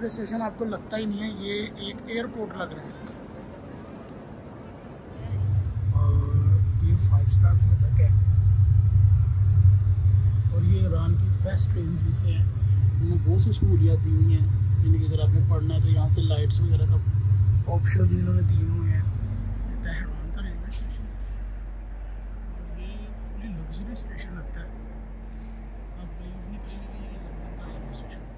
Railway station आपको लगता ही नहीं है, ये एक एयरपोर्ट लग रहा है। और ये 5 स्टार फाटक है और ये ईरान की बेस्ट ट्रेन में से है। इन्होंने बहुत सी सहूलियात दी हुई हैं, यानी कि अगर आपने पढ़ना है तो यहाँ से लाइट्स वगैरह का ऑप्शन भी इन्होंने दिए हुए हैं। फिर तेहरान का रेलवे स्टेशन, ये फुली लग्जरी स्टेशन लगता है, आप बिलीव नहीं करेंगे कि ये लंदन का रेलवे स्टेशन है।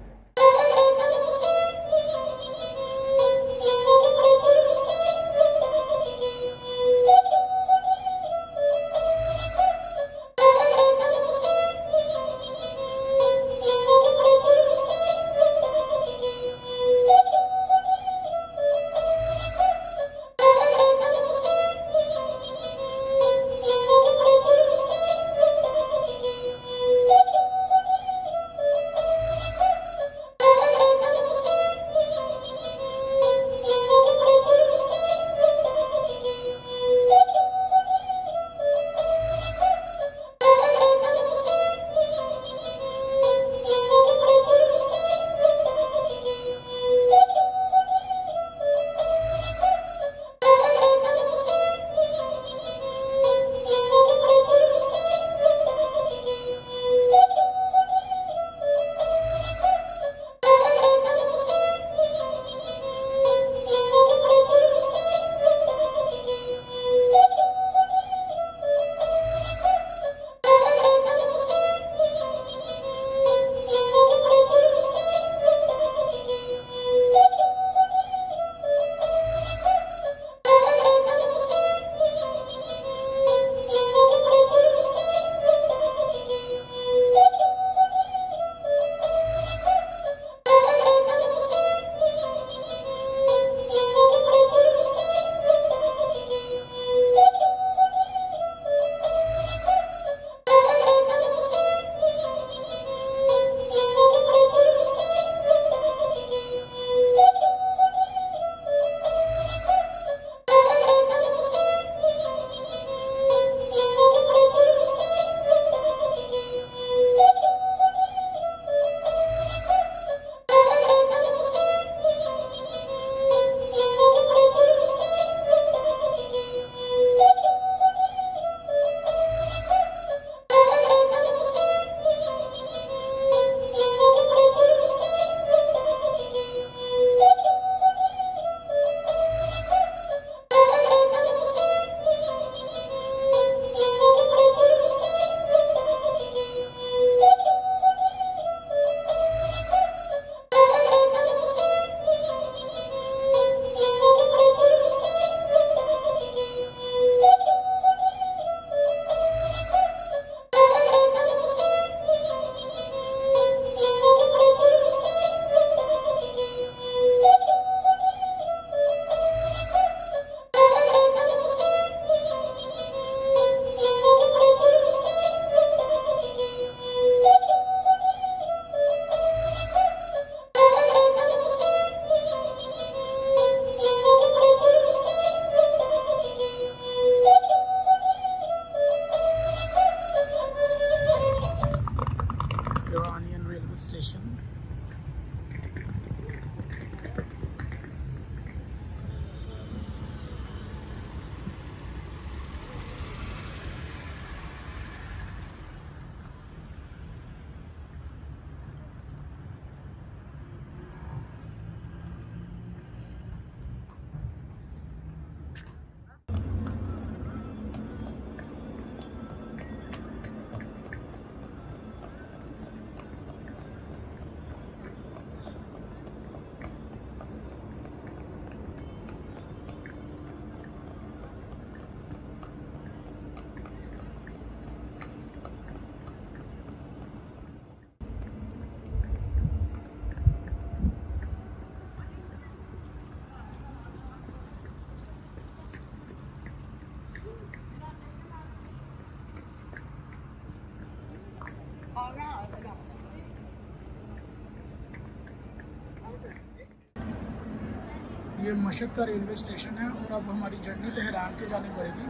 ये मशहद का रेलवे स्टेशन है और अब हमारी जर्नी तेहरान के जाने पड़ेगी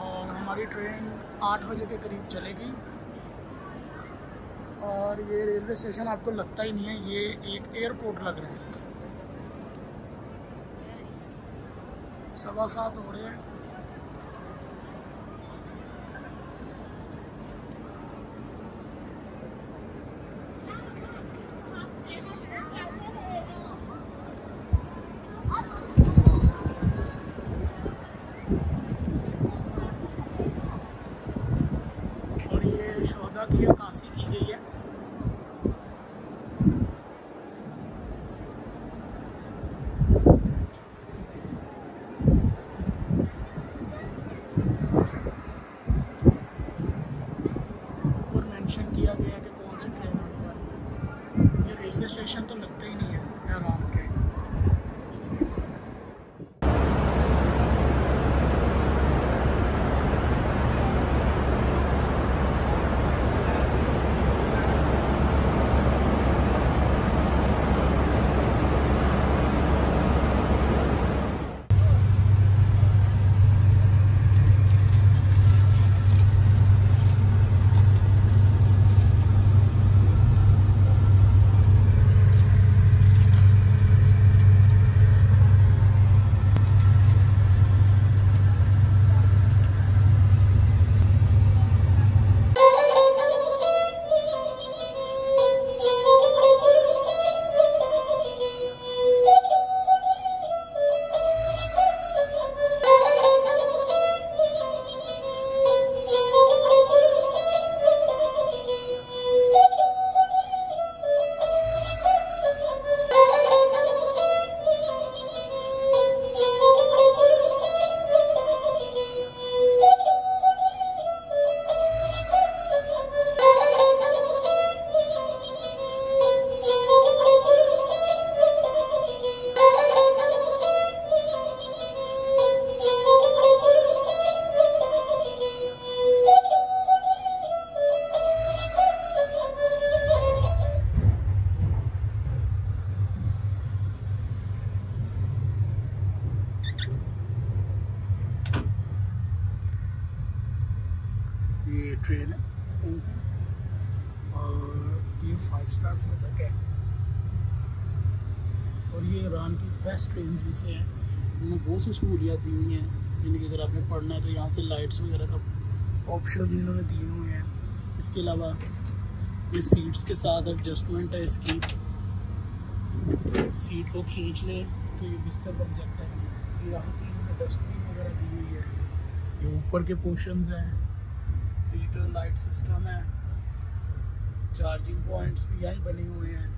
और हमारी ट्रेन 8 बजे के करीब चलेगी और ये रेलवे स्टेशन आपको लगता ही नहीं है, ये एक एयरपोर्ट लग रहा है। 7:15 हो रहे हैं। और ये शोहदा की अक्कासी की गई है। मेंशन किया गया है कि कौन सी ट्रेन आने वाली है। ये रेलवे स्टेशन तो लगते ही नहीं है तेहरान के। ये ट्रेन है इनकी और ये 5 स्टार फतक है और ये ईरान की बेस्ट ट्रेन में से है। इन्होंने बहुत सी सहूलियात दी हुई हैं, यानी कि अगर आपने पढ़ना है तो यहाँ से लाइट्स वगैरह का ऑप्शन भी इन्होंने दिए हुए हैं। इसके अलावा ये सीट्स के साथ एडजस्टमेंट है, इसकी सीट को खींच ले तो ये बिस्तर बन जाता है। यहाँ पर इन्होंने डस्टबिन वगैरह दी हुई है। ये ऊपर के पोर्शंस हैं, डिजिटल लाइट सिस्टम है, चार्जिंग पॉइंट्स भी यहीं बने हुए हैं,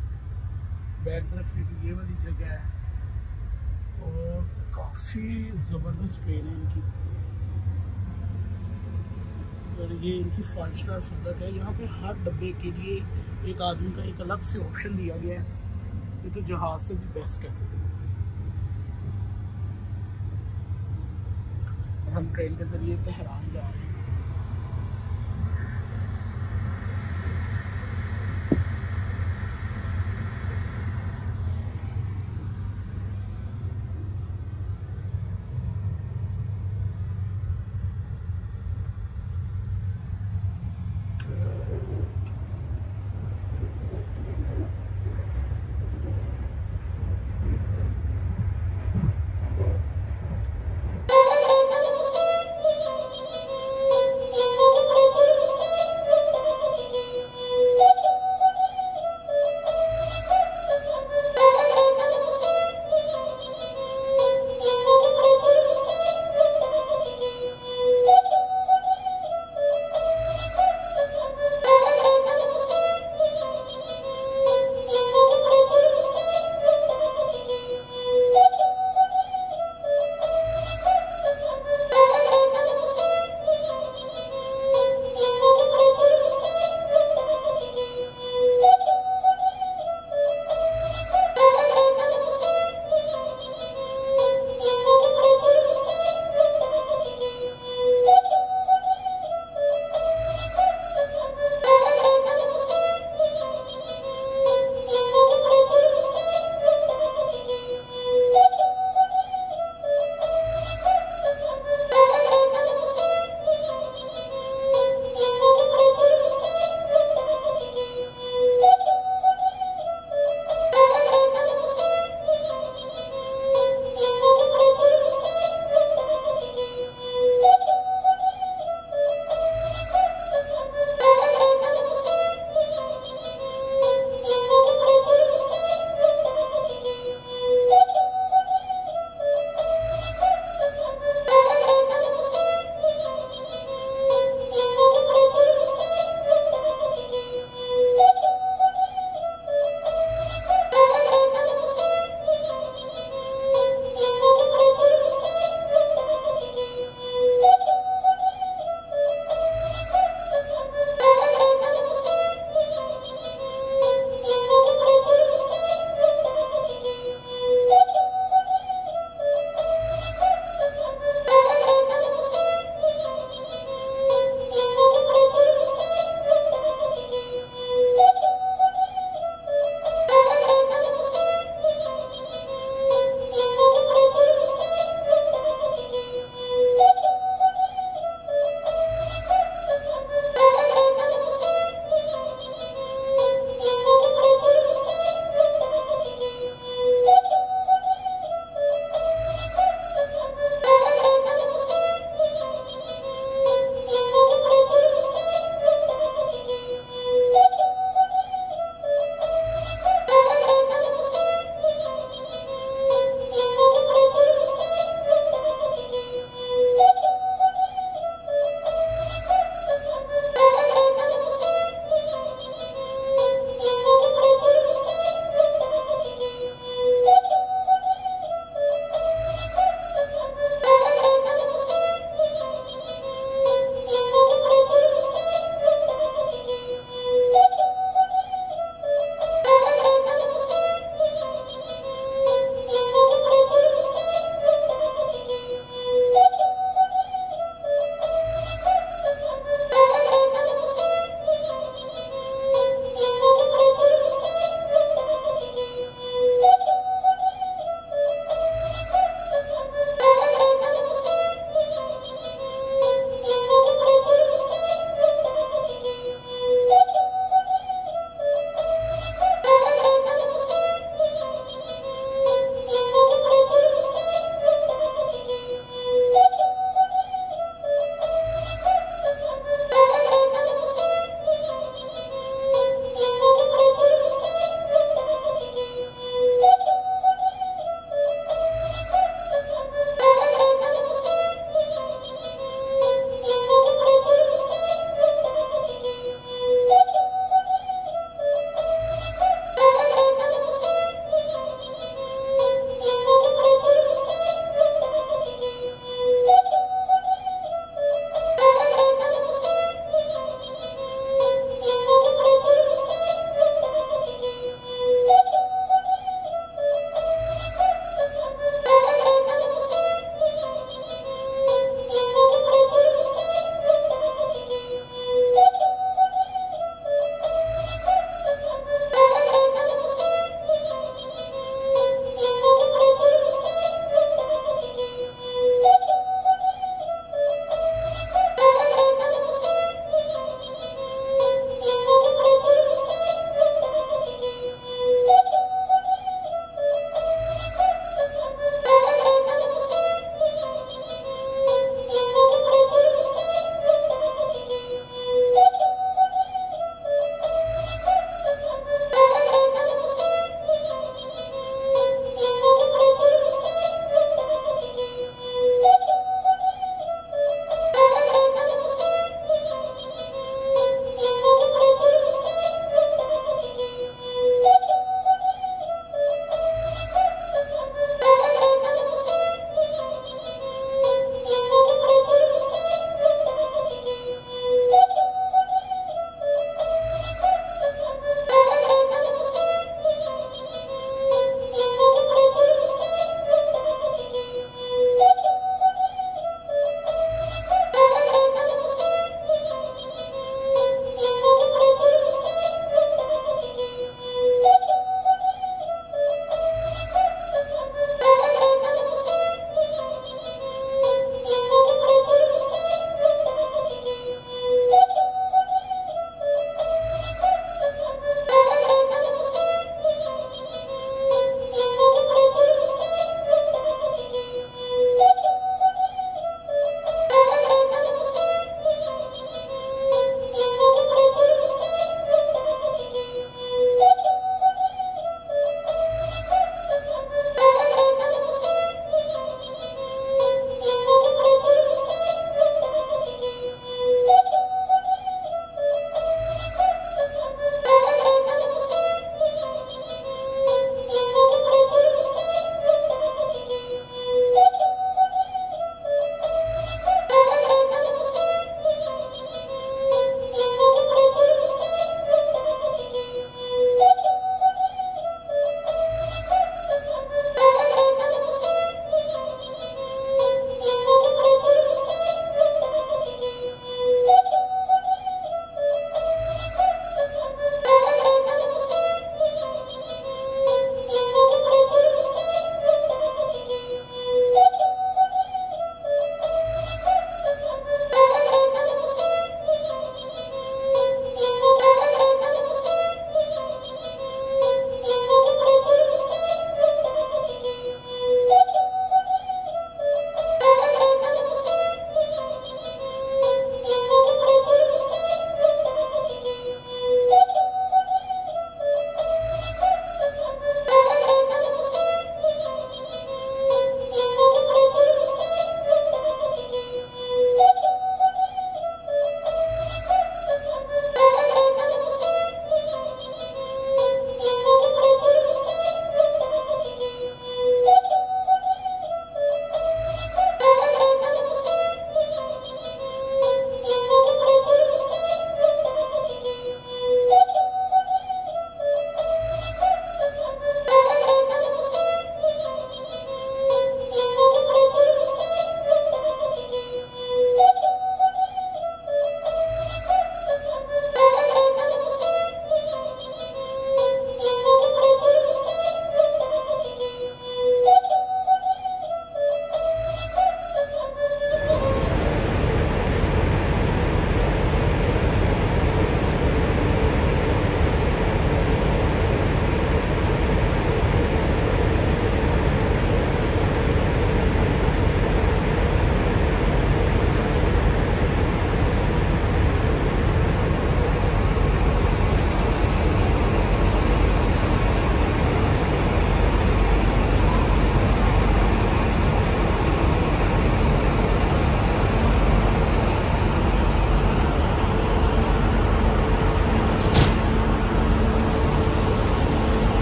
बैग्स रखने की ये वाली जगह है और काफ़ी ज़बरदस्त ट्रेन है इनकी। और ये इनकी 5 स्टार फतक है। यहाँ पे हर डब्बे के लिए एक आदमी का एक अलग से ऑप्शन दिया गया है। ये तो जहाज़ से भी बेस्ट है। हम ट्रेन के ज़रिए तेहरान जा रहे हैं।